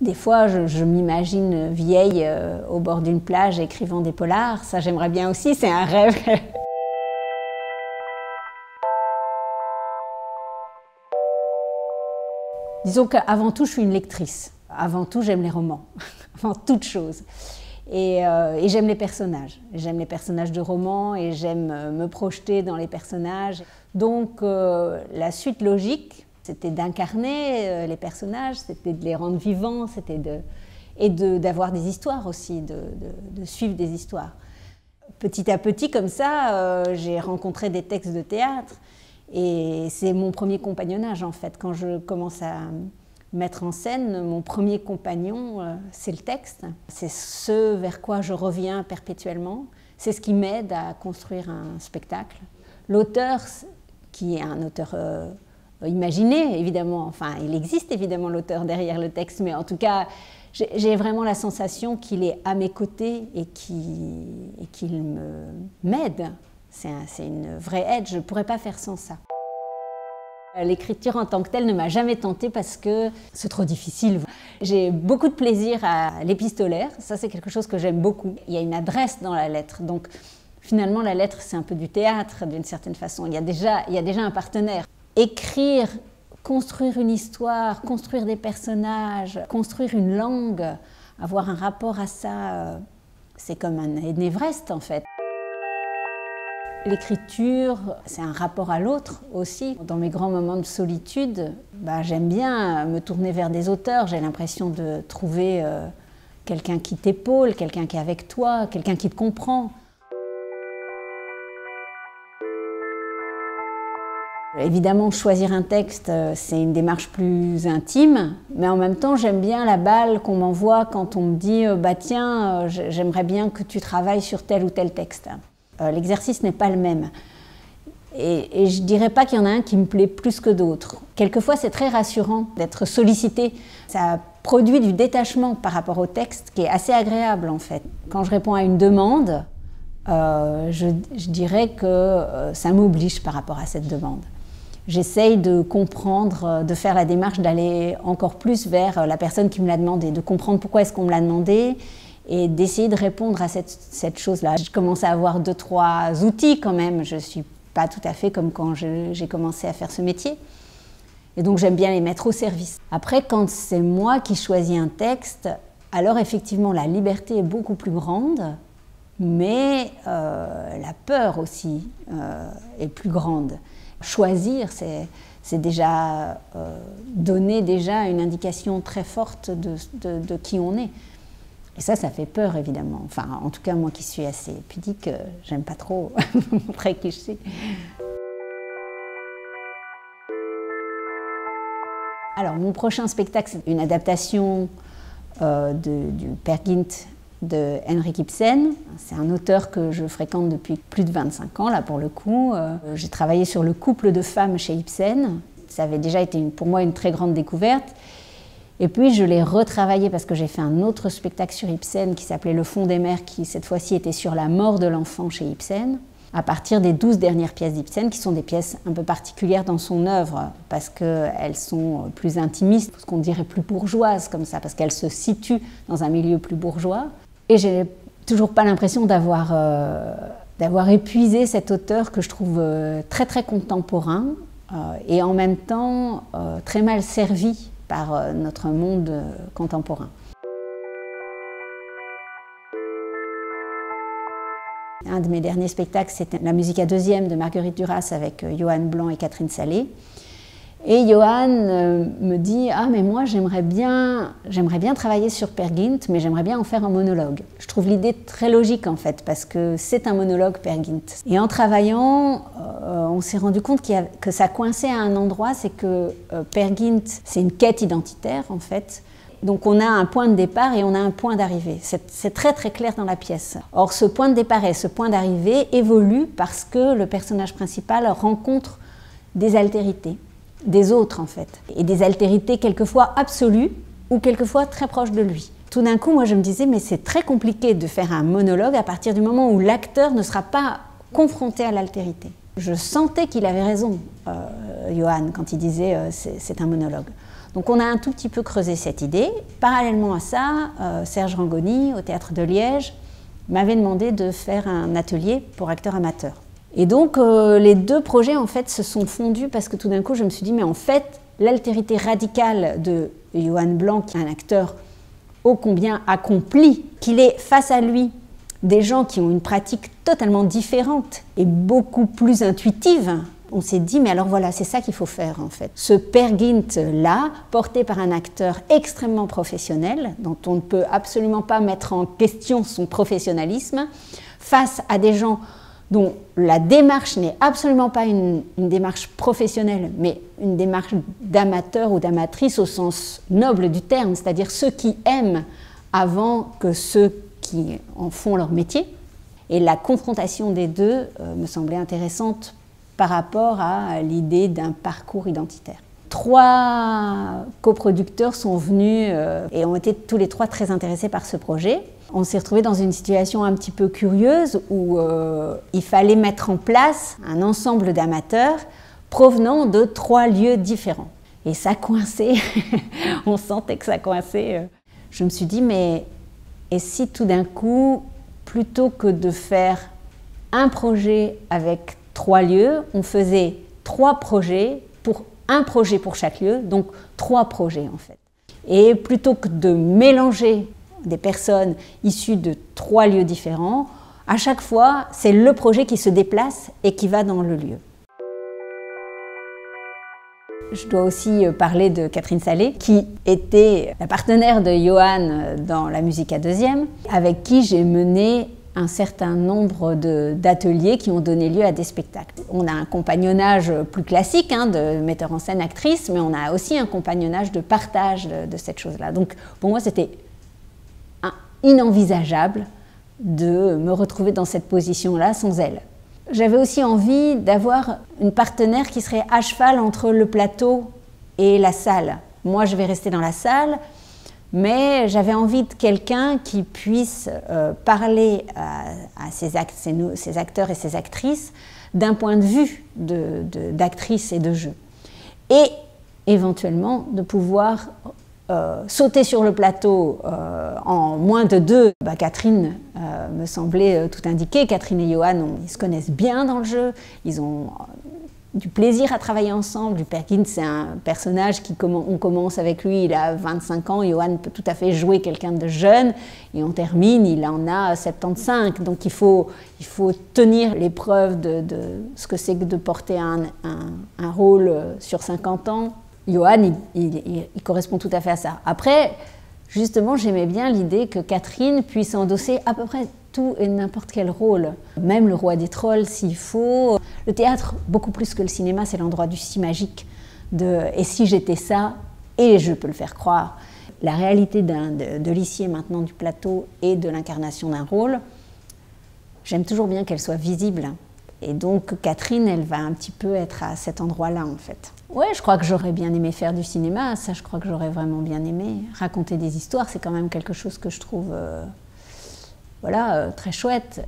Des fois, je m'imagine vieille au bord d'une plage écrivant des polars. Ça, j'aimerais bien aussi, c'est un rêve. Disons qu'avant tout, je suis une lectrice. Avant tout, j'aime les romans, avant toute chose. Et j'aime les personnages. J'aime les personnages de romans et j'aime me projeter dans les personnages. Donc, la suite logique, c'était d'incarner les personnages, c'était de les rendre vivants, c'était d'avoir des histoires aussi, de suivre des histoires. Petit à petit, comme ça, j'ai rencontré des textes de théâtre et c'est mon premier compagnonnage en fait. Quand je commence à mettre en scène, mon premier compagnon, c'est le texte. C'est ce vers quoi je reviens perpétuellement. C'est ce qui m'aide à construire un spectacle. L'auteur, qui est un auteur imaginé, évidemment, enfin, il existe évidemment l'auteur derrière le texte, mais en tout cas, j'ai vraiment la sensation qu'il est à mes côtés et qu'il m'aide. C'est une vraie aide, je ne pourrais pas faire sans ça. L'écriture en tant que telle ne m'a jamais tentée parce que c'est trop difficile. J'ai beaucoup de plaisir à l'épistolaire, ça c'est quelque chose que j'aime beaucoup. Il y a une adresse dans la lettre, donc finalement la lettre c'est un peu du théâtre d'une certaine façon. Il y a déjà un partenaire. Écrire, construire une histoire, construire des personnages, construire une langue, avoir un rapport à ça, c'est comme un Everest en fait. L'écriture, c'est un rapport à l'autre aussi. Dans mes grands moments de solitude, j'aime bien me tourner vers des auteurs. J'ai l'impression de trouver quelqu'un qui t'épaule, quelqu'un qui est avec toi, quelqu'un qui te comprend. Évidemment, choisir un texte, c'est une démarche plus intime, mais en même temps, j'aime bien la balle qu'on m'envoie quand on me dit « tiens, j'aimerais bien que tu travailles sur tel ou tel texte ». L'exercice n'est pas le même. Et je ne dirais pas qu'il y en a un qui me plaît plus que d'autres. Quelquefois, c'est très rassurant d'être sollicité. Ça produit du détachement par rapport au texte qui est assez agréable en fait. Quand je réponds à une demande, je dirais que ça m'oblige par rapport à cette demande. J'essaye de comprendre, de faire la démarche d'aller encore plus vers la personne qui me l'a demandé, de comprendre pourquoi est-ce qu'on me l'a demandé, et d'essayer de répondre à cette chose-là. Je commence à avoir 2-3 outils quand même, je ne suis pas tout à fait comme quand j'ai commencé à faire ce métier. Et donc j'aime bien les mettre au service. Après, quand c'est moi qui choisis un texte, alors effectivement la liberté est beaucoup plus grande, mais la peur aussi est plus grande. Choisir, c'est déjà donner déjà une indication très forte de qui on est. Et ça fait peur, évidemment. Enfin, en tout cas, moi qui suis assez pudique, j'aime pas trop montrer qui je suis. Alors, mon prochain spectacle, c'est une adaptation du Peer Gynt de Henrik Ibsen. C'est un auteur que je fréquente depuis plus de 25 ans, là, pour le coup. J'ai travaillé sur le couple de femmes chez Ibsen. Ça avait déjà été pour moi une très grande découverte. Et puis je l'ai retravaillé parce que j'ai fait un autre spectacle sur Ibsen qui s'appelait Le fond des mers, qui cette fois-ci était sur la mort de l'enfant chez Ibsen, à partir des 12 dernières pièces d'Ibsen, qui sont des pièces un peu particulières dans son œuvre, parce qu'elles sont plus intimistes, ce qu'on dirait plus bourgeoises comme ça, parce qu'elles se situent dans un milieu plus bourgeois. Et j'ai toujours pas l'impression d'avoir épuisé cet auteur que je trouve très très contemporain et en même temps très mal servi par notre monde contemporain. Un de mes derniers spectacles, c'était La musique à deuxième de Marguerite Duras avec Johan Blanc et Catherine Salé. Et Johan me dit « Ah, mais moi, j'aimerais bien travailler sur Peer Gynt, mais j'aimerais bien en faire un monologue. » Je trouve l'idée très logique, en fait, parce que c'est un monologue, Peer Gynt. Et en travaillant, on s'est rendu compte que ça coinçait à un endroit, c'est que Peer Gynt, c'est une quête identitaire, en fait. Donc on a un point de départ et on a un point d'arrivée. C'est très très clair dans la pièce. Or, ce point de départ et ce point d'arrivée évoluent parce que le personnage principal rencontre des altérités. Des autres en fait, et des altérités quelquefois absolues ou quelquefois très proches de lui. Tout d'un coup, moi je me disais, mais c'est très compliqué de faire un monologue à partir du moment où l'acteur ne sera pas confronté à l'altérité. Je sentais qu'il avait raison. Johan, quand il disait c'est un monologue. Donc on a un tout petit peu creusé cette idée. Parallèlement à ça, Serge Rangoni, au Théâtre de Liège, m'avait demandé de faire un atelier pour acteurs amateurs. Et donc les deux projets en fait se sont fondus parce que tout d'un coup je me suis dit mais en fait l'altérité radicale de Johan Blanc, qui est un acteur ô combien accompli, qu'il ait face à lui des gens qui ont une pratique totalement différente et beaucoup plus intuitive, on s'est dit, mais alors voilà, c'est ça qu'il faut faire en fait. Ce Peer Gynt-là, porté par un acteur extrêmement professionnel, dont on ne peut absolument pas mettre en question son professionnalisme, face à des gens dont la démarche n'est absolument pas une démarche professionnelle, mais une démarche d'amateur ou d'amatrice au sens noble du terme, c'est-à-dire ceux qui aiment avant que ceux qui en font leur métier. Et la confrontation des deux me semblait intéressante par rapport à l'idée d'un parcours identitaire. 3 coproducteurs sont venus et ont été tous les 3 très intéressés par ce projet. On s'est retrouvés dans une situation un petit peu curieuse où il fallait mettre en place un ensemble d'amateurs provenant de 3 lieux différents. Et ça coinçait, on sentait que ça coinçait. Je me suis dit, mais et si tout d'un coup, plutôt que de faire un projet avec 3 lieux, on faisait 3 projets pour un projet pour chaque lieu, donc 3 projets en fait. Et plutôt que de mélanger des personnes issues de 3 lieux différents, à chaque fois, c'est le projet qui se déplace et qui va dans le lieu. Je dois aussi parler de Catherine Salé, qui était la partenaire de Johan dans La musique à deuxième, avec qui j'ai mené un certain nombre d'ateliers qui ont donné lieu à des spectacles. On a un compagnonnage plus classique de metteur en scène, actrice, mais on a aussi un compagnonnage de partage de cette chose-là. Donc pour moi, c'était inenvisageable de me retrouver dans cette position-là sans elle. J'avais aussi envie d'avoir une partenaire qui serait à cheval entre le plateau et la salle. Moi, je vais rester dans la salle, mais j'avais envie de quelqu'un qui puisse parler à ces acteurs et ces actrices d'un point de vue d'actrice et de jeu. Et éventuellement de pouvoir sauter sur le plateau en moins de 2. Catherine me semblait tout indiquer. Catherine et Johan, ils se connaissent bien dans le jeu, ils ont du plaisir à travailler ensemble. Du Peer Gynt, c'est un personnage on commence avec lui, il a 25 ans, Johan peut tout à fait jouer quelqu'un de jeune, et on termine, il en a 75. Donc il faut tenir l'épreuve de ce que c'est que de porter un rôle sur 50 ans. Johan, il correspond tout à fait à ça. Après, justement, j'aimais bien l'idée que Catherine puisse endosser à peu près tout et n'importe quel rôle. Même le roi des trolls, s'il faut. Le théâtre, beaucoup plus que le cinéma, c'est l'endroit du si magique. Et si j'étais ça, et je peux le faire croire, la réalité de l'huissier maintenant du plateau et de l'incarnation d'un rôle, j'aime toujours bien qu'elle soit visible. Et donc Catherine, elle va un petit peu être à cet endroit-là en fait. Ouais, je crois que j'aurais bien aimé faire du cinéma, ça je crois que j'aurais vraiment bien aimé. Raconter des histoires, c'est quand même quelque chose que je trouve très chouette.